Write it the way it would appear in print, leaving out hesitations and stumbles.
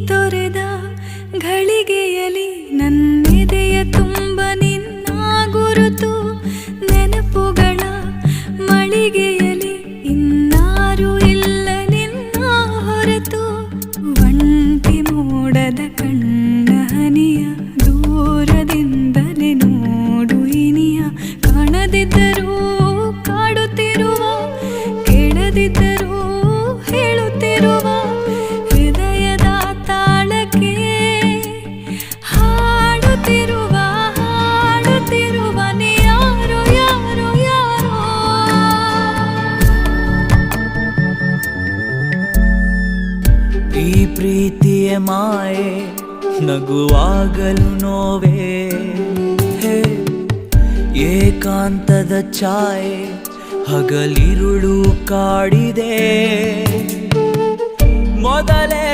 ತೊರೆದ ಘಳಿಗೆಯಲಿ ನನ್ನೆದೆಯ ತುಂಬ ನಿನ್ನ ಗುರುತು ನೆನಪುಗಳ ಮಳಿಗೆಯಲಿ ಇನ್ನಾರು ಇಲ್ಲ ನಿನ್ನ ಹೊರತು ಒಂಟಿ ಮೋಡದ ಕಣ್ಣ ಹನಿಯ ದೂರದಿಂದಲೇ ನೋಡು ಇನಿಯ ಕಾಣದಿದ್ದರೂ ಕಾಡುತ್ತಿರುವ ಕೇಳದಿದ್ದರೂ ಹೇಳುತ್ತಿರುವ ಹೃದಯದ ತಾಳಕ್ಕೆ ಹಾಡುತ್ತಿರುವ ನೀ ಯಾರೋ ಯಾರೋ ಯಾರೋ. ಈ ಪ್ರೀತಿಯ ಮಾಯೆ ನಗುವಾಗಲು ನೋವೇ ಹೇ ಏಕಾಂತದ ಛಾಯೆ ಹಗಲಿರುಳು ಕಾಡಿದೆ ಮೊದಲೇ